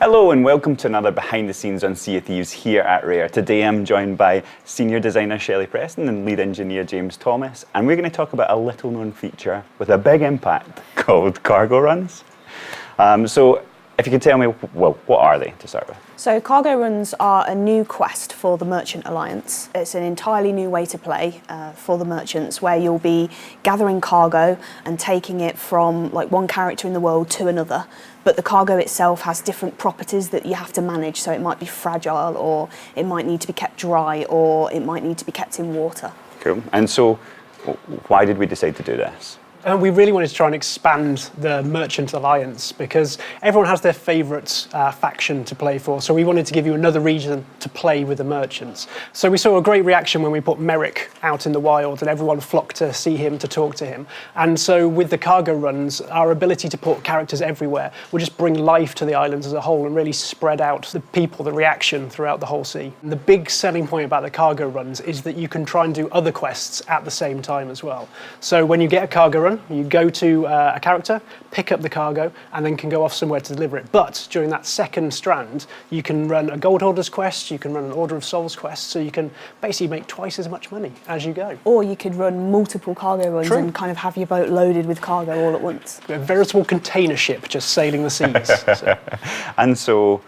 Hello and welcome to another behind the scenes on Sea of Thieves here at Rare. Today I'm joined by senior designer Shelley Preston and lead engineer James Thomas, and we're going to talk about a little known feature with a big impact called cargo runs. So if you could tell me, well, what are they to start with? So cargo runs are a new quest for the Merchant Alliance. It's an entirely new way to play for the merchants, where you'll be gathering cargo and taking it from like one character in the world to another. But the cargo itself has different properties that you have to manage. So it might be fragile, or it might need to be kept dry, or it might need to be kept in water. Cool. And so why did we decide to do this? We really wanted to try and expand the Merchant Alliance because everyone has their favourite faction to play for. So we wanted to give you another reason to play with the merchants. So we saw a great reaction when we put Merrick out in the wild and everyone flocked to see him, to talk to him. And so with the cargo runs, our ability to put characters everywhere will just bring life to the islands as a whole and really spread out the people, the reaction throughout the whole sea. And the big selling point about the cargo runs is that you can try and do other quests at the same time as well. So when you get a cargo run, you go to a character, pick up the cargo, and then can go off somewhere to deliver it. But during that second strand, you can run a Gold Hoarders quest, you can run an Order of Souls quest, so you can basically make twice as much money as you go. Or you could run multiple cargo runs and kind of have your boat loaded with cargo all at once. A veritable container ship just sailing the seas. And so,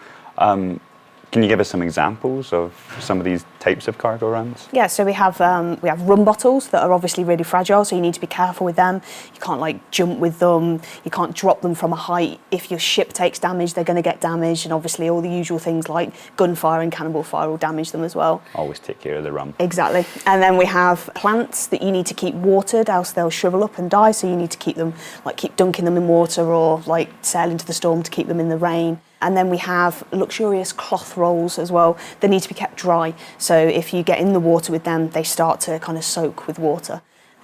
can you give us some examples of some of these types of cargo runs? Yeah, so we have rum bottles that are obviously really fragile, so you need to be careful with them. You can't like jump with them, you can't drop them from a height. If your ship takes damage, they're going to get damaged, and obviously all the usual things like gunfire and cannonball fire will damage them as well. Always take care of the rum. Exactly. And then we have plants that you need to keep watered, else they'll shrivel up and die, so you need to keep them, like keep dunking them in water or like sail into the storm to keep them in the rain. And then we have luxurious cloth rolls as well. They need to be kept dry. So if you get in the water with them, they start to kind of soak with water.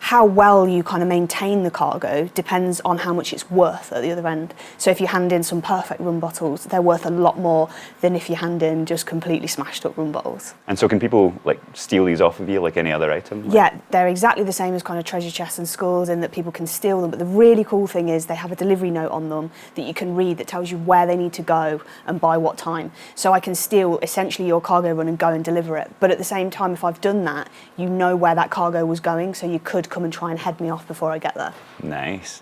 How well you kind of maintain the cargo depends on how much it's worth at the other end. So if you hand in some perfect rum bottles, they're worth a lot more than if you hand in just completely smashed up rum bottles. And so can people like steal these off of you like any other item? Yeah, they're exactly the same as kind of treasure chests and skulls in that people can steal them. But the really cool thing is they have a delivery note on them that you can read that tells you where they need to go and by what time. So I can steal essentially your cargo run and go and deliver it. But at the same time, if I've done that, you know where that cargo was going, so you could come and try and head me off before I get there. Nice.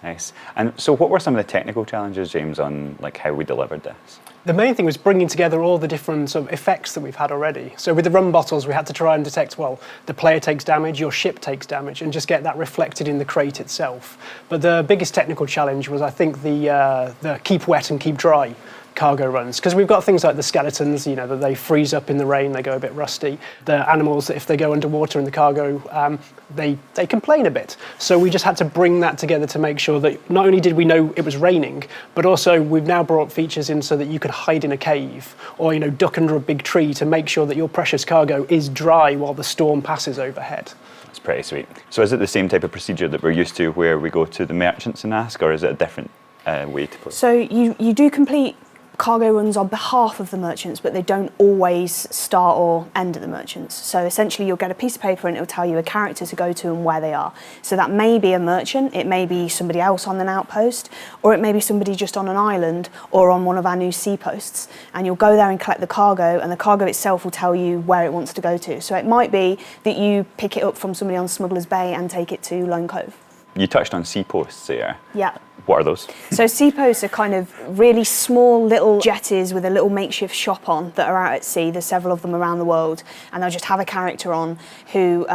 And so what were some of the technical challenges, James, on like how we delivered this? The main thing was bringing together all the different sort of effects that we've had already. So with the rum bottles, we had to try and detect, well, the player takes damage, your ship takes damage, and just get that reflected in the crate itself. But the biggest technical challenge was, I think, the keep wet and keep dry cargo runs, because we've got things like the skeletons, you know, that they freeze up in the rain, they go a bit rusty. The animals, if they go underwater in the cargo, they complain a bit. So we just had to bring that together to make sure that not only did we know it was raining, but also we've now brought features in so that you could hide in a cave or, you know, duck under a big tree to make sure that your precious cargo is dry while the storm passes overhead. That's pretty sweet. So is it the same type of procedure that we're used to where we go to the merchants and ask, or is it a different way to play? So you do complete cargo runs on behalf of the merchants, but they don't always start or end at the merchants. So essentially you'll get a piece of paper and it'll tell you a character to go to and where they are. So that may be a merchant, it may be somebody else on an outpost, or it may be somebody just on an island or on one of our new sea posts. And you'll go there and collect the cargo, and the cargo itself will tell you where it wants to go to. So it might be that you pick it up from somebody on Smuggler's Bay and take it to Lone Cove. You touched on sea posts there. Yeah. What are those? So sea posts are kind of really small little jetties with a little makeshift shop on that are out at sea. There's several of them around the world, and they'll just have a character on who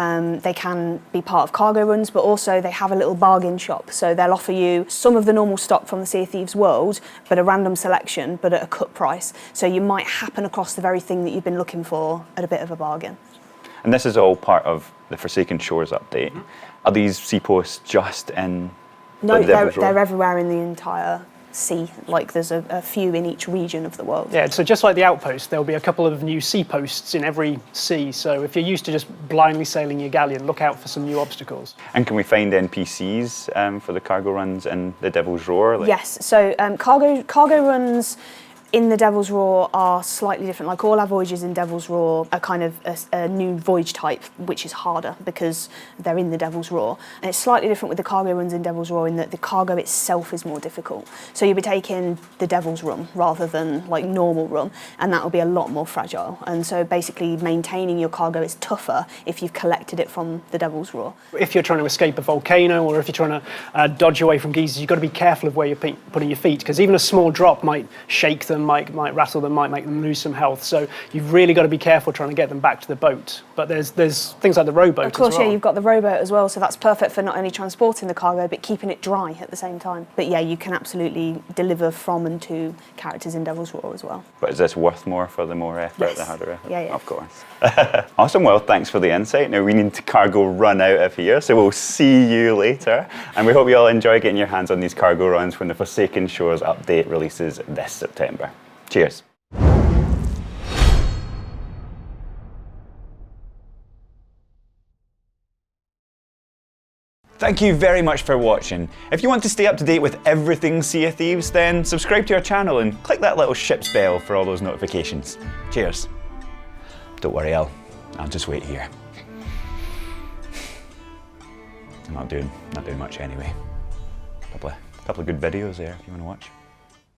they can be part of cargo runs, but also they have a little bargain shop. So they'll offer you some of the normal stock from the Sea of Thieves world, but a random selection, but at a cut price. So you might happen across the very thing that you've been looking for at a bit of a bargain. And this is all part of the Forsaken Shores update. Are these sea posts just in No, the Devil's Roar? they're everywhere in the entire sea. Like there's a few in each region of the world. Yeah, so just like the outpost, there'll be a couple of new sea posts in every sea. So if you're used to just blindly sailing your galleon, look out for some new obstacles. And can we find NPCs for the cargo runs in the Devil's Roar? Yes, so cargo runs in the Devil's Roar are slightly different. Like all our voyages in Devil's Roar are kind of a new voyage type, which is harder because they're in the Devil's Roar. And it's slightly different with the cargo runs in Devil's Roar in that the cargo itself is more difficult. So you'll be taking the Devil's Rum rather than like normal rum, and that will be a lot more fragile. And so basically maintaining your cargo is tougher if you've collected it from the Devil's Roar. If you're trying to escape a volcano or if you're trying to dodge away from geysers, you've got to be careful of where you're putting your feet, because even a small drop might shake them, might rattle them, might make them lose some health. So you've really got to be careful trying to get them back to the boat. But there's things like the rowboat as well. Of course, yeah, you've got the rowboat as well, so that's perfect for not only transporting the cargo, but keeping it dry at the same time. But yeah, you can absolutely deliver from and to characters in Devil's Roar as well. But is this worth more for the more effort, Yes. the harder effort? Yeah, yeah. Of course. Awesome, well, thanks for the insight. Now we need to cargo run out of here, so we'll see you later. And we hope you all enjoy getting your hands on these cargo runs when the Forsaken Shores update releases this September. Cheers. Thank you very much for watching. If you want to stay up to date with everything Sea of Thieves, then subscribe to our channel and click that little ship's bell for all those notifications. Cheers. Don't worry, I'll just wait here. I'm not doing much anyway. Couple of good videos there if you want to watch.